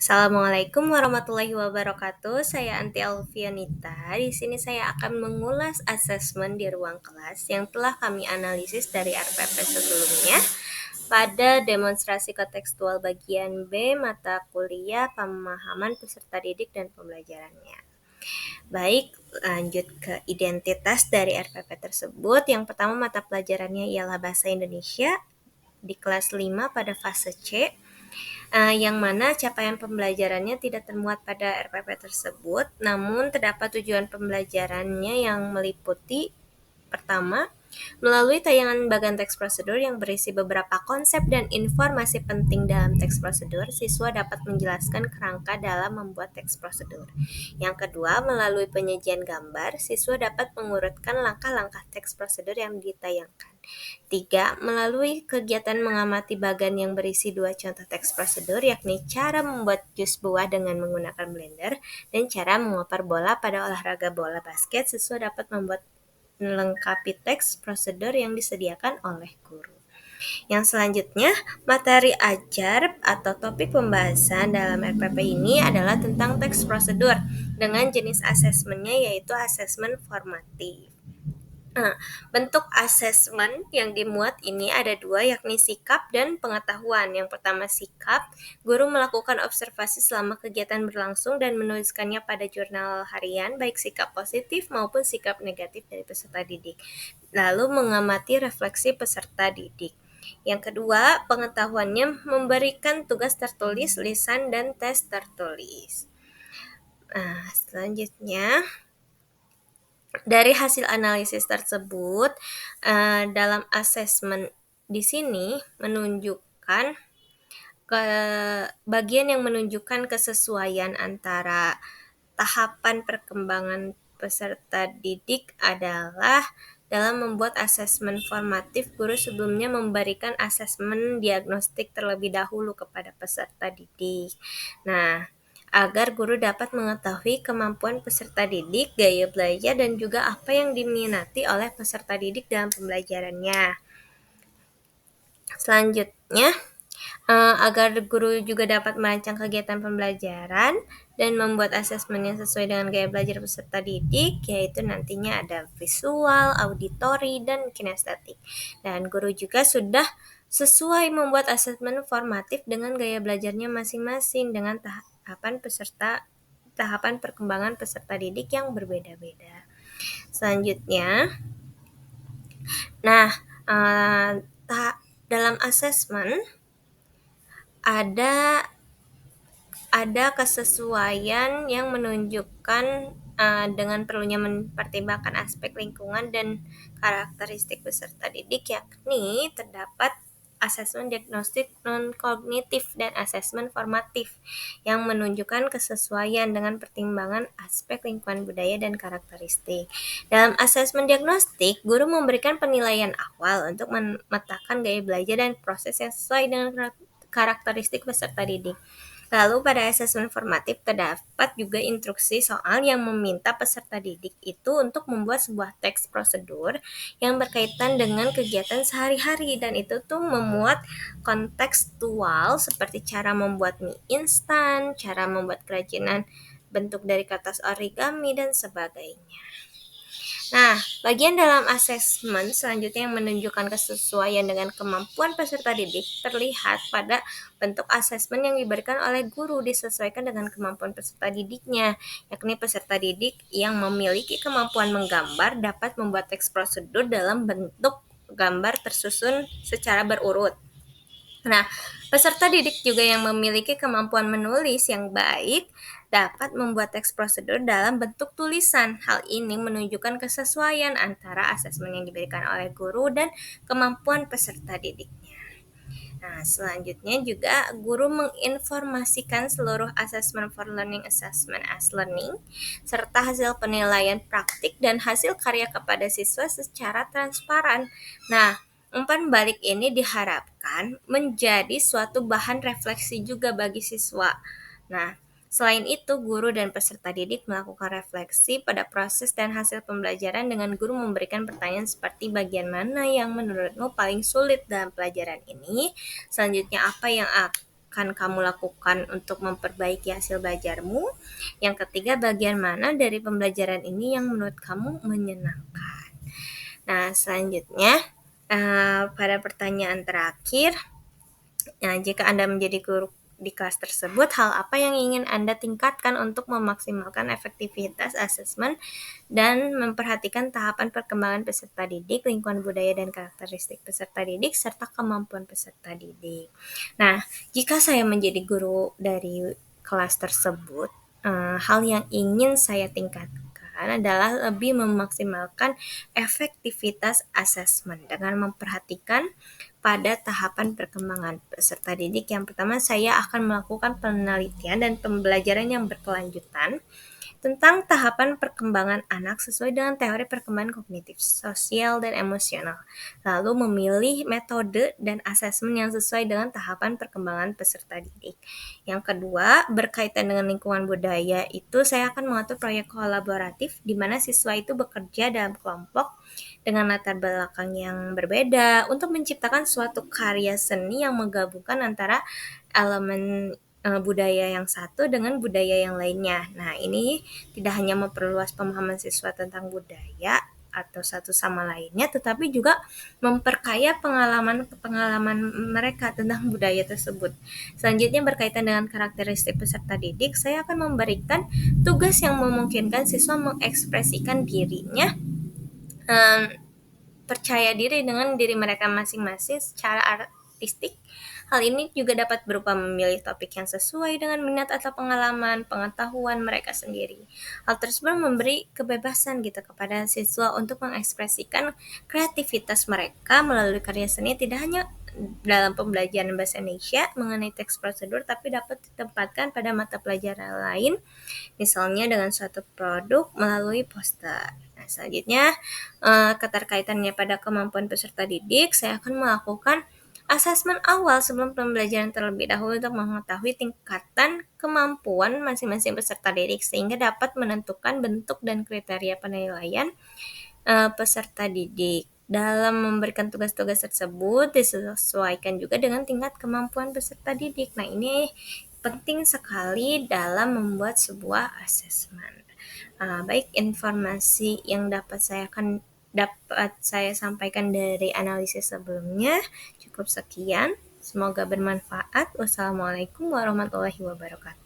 Assalamualaikum warahmatullahi wabarakatuh. Saya Anti Alfianita. Di sini saya akan mengulas asesmen di ruang kelas yang telah kami analisis dari RPP sebelumnya pada demonstrasi kontekstual bagian B mata kuliah pemahaman peserta didik dan pembelajarannya. Baik, lanjut ke identitas dari RPP tersebut. Yang pertama mata pelajarannya ialah Bahasa Indonesia di kelas 5 pada fase C. Yang mana capaian pembelajarannya tidak termuat pada RPP tersebut, namun terdapat tujuan pembelajarannya yang meliputi pertama, melalui tayangan bagian teks prosedur yang berisi beberapa konsep dan informasi penting dalam teks prosedur, siswa dapat menjelaskan kerangka dalam membuat teks prosedur. Yang kedua, melalui penyajian gambar, siswa dapat mengurutkan langkah-langkah teks prosedur yang ditayangkan. 3. Melalui kegiatan mengamati bagan yang berisi 2 contoh teks prosedur, yakni cara membuat jus buah dengan menggunakan blender dan cara mengoper bola pada olahraga bola basket, siswa dapat membuat melengkapi teks prosedur yang disediakan oleh guru. Yang selanjutnya, materi ajar atau topik pembahasan dalam RPP ini adalah tentang teks prosedur dengan jenis asesmennya yaitu asesmen formatif. Bentuk asesmen yang dimuat ini ada dua, yakni sikap dan pengetahuan. Yang pertama sikap, guru melakukan observasi selama kegiatan berlangsung dan menuliskannya pada jurnal harian, baik sikap positif maupun sikap negatif dari peserta didik. Lalu mengamati refleksi peserta didik. Yang kedua, pengetahuannya memberikan tugas tertulis, lisan, dan tes tertulis. Selanjutnya, dari hasil analisis tersebut, dalam asesmen di sini menunjukkan bagian yang menunjukkan kesesuaian antara tahapan perkembangan peserta didik adalah dalam membuat asesmen formatif, guru sebelumnya memberikan asesmen diagnostik terlebih dahulu kepada peserta didik. Nah, agar guru dapat mengetahui kemampuan peserta didik, gaya belajar, dan juga apa yang diminati oleh peserta didik dalam pembelajarannya. Selanjutnya, agar guru juga dapat merancang kegiatan pembelajaran dan membuat asesmen yang sesuai dengan gaya belajar peserta didik, yaitu nantinya ada visual, auditori, dan kinestetik. Dan guru juga sudah sesuai membuat asesmen formatif dengan gaya belajarnya masing-masing dengan tahapan perkembangan peserta didik yang berbeda-beda. Selanjutnya, dalam asesmen ada kesesuaian yang menunjukkan dengan perlunya mempertimbangkan aspek lingkungan dan karakteristik peserta didik, yakni terdapat asesmen diagnostik non-kognitif dan asesmen formatif yang menunjukkan kesesuaian dengan pertimbangan aspek lingkungan budaya dan karakteristik. Dalam asesmen diagnostik, guru memberikan penilaian awal untuk memetakan gaya belajar dan proses yang sesuai dengan karakteristik peserta didik. Lalu pada asesmen formatif terdapat juga instruksi soal yang meminta peserta didik itu untuk membuat sebuah teks prosedur yang berkaitan dengan kegiatan sehari-hari, dan itu tuh memuat kontekstual seperti cara membuat mie instan, cara membuat kerajinan bentuk dari kertas origami, dan sebagainya. Nah, bagian dalam asesmen selanjutnya yang menunjukkan kesesuaian dengan kemampuan peserta didik terlihat pada bentuk asesmen yang diberikan oleh guru disesuaikan dengan kemampuan peserta didiknya, yakni peserta didik yang memiliki kemampuan menggambar dapat membuat teks prosedur dalam bentuk gambar tersusun secara berurut. Nah, peserta didik juga yang memiliki kemampuan menulis yang baik dapat membuat teks prosedur dalam bentuk tulisan. Hal ini menunjukkan kesesuaian antara asesmen yang diberikan oleh guru dan kemampuan peserta didiknya. Nah, selanjutnya juga guru menginformasikan seluruh asesmen for learning assessment as learning, serta hasil penilaian praktik dan hasil karya kepada siswa secara transparan. Nah, umpan balik ini diharapkan menjadi suatu bahan refleksi juga bagi siswa. Nah, selain itu, guru dan peserta didik melakukan refleksi pada proses dan hasil pembelajaran dengan guru memberikan pertanyaan seperti bagian mana yang menurutmu paling sulit dalam pelajaran ini, selanjutnya apa yang akan kamu lakukan untuk memperbaiki hasil belajarmu. Yang ketiga, bagian mana dari pembelajaran ini yang menurut kamu menyenangkan. Nah, selanjutnya pada pertanyaan terakhir, nah, jika Anda menjadi guru di kelas tersebut, hal apa yang ingin Anda tingkatkan untuk memaksimalkan efektivitas asesmen dan memperhatikan tahapan perkembangan peserta didik, lingkungan budaya dan karakteristik peserta didik, serta kemampuan peserta didik. Nah, jika saya menjadi guru dari kelas tersebut, hal yang ingin saya tingkatkan adalah lebih memaksimalkan efektivitas asesmen dengan memperhatikan pada tahapan perkembangan peserta didik. Yang pertama, saya akan melakukan penelitian dan pembelajaran yang berkelanjutan tentang tahapan perkembangan anak sesuai dengan teori perkembangan kognitif, sosial, dan emosional. Lalu memilih metode dan asesmen yang sesuai dengan tahapan perkembangan peserta didik. Yang kedua, berkaitan dengan lingkungan budaya itu saya akan mengatur proyek kolaboratif di mana siswa itu bekerja dalam kelompok dengan latar belakang yang berbeda untuk menciptakan suatu karya seni yang menggabungkan antara elemen budaya yang satu dengan budaya yang lainnya. Nah, ini tidak hanya memperluas pemahaman siswa tentang budaya atau satu sama lainnya, tetapi juga memperkaya pengalaman mereka tentang budaya tersebut. Selanjutnya, berkaitan dengan karakteristik peserta didik, saya akan memberikan tugas yang memungkinkan siswa mengekspresikan dirinya, percaya diri dengan diri mereka masing-masing secara artistik. Hal ini juga dapat berupa memilih topik yang sesuai dengan minat atau pengetahuan mereka sendiri. Hal tersebut memberi kebebasan gitu kepada siswa untuk mengekspresikan kreativitas mereka melalui karya seni, tidak hanya dalam pembelajaran bahasa Indonesia mengenai teks prosedur, tapi dapat ditempatkan pada mata pelajaran lain, misalnya dengan suatu produk melalui poster. Nah, selanjutnya, keterkaitannya pada kemampuan peserta didik, saya akan melakukan asesmen awal sebelum pembelajaran terlebih dahulu untuk mengetahui tingkatan kemampuan masing-masing peserta didik sehingga dapat menentukan bentuk dan kriteria penilaian peserta didik. Dalam memberikan tugas-tugas tersebut disesuaikan juga dengan tingkat kemampuan peserta didik. Nah, ini penting sekali dalam membuat sebuah asesmen. Baik, informasi yang dapat saya sampaikan dari analisis sebelumnya cukup sekian. Semoga bermanfaat. Wassalamualaikum warahmatullahi wabarakatuh.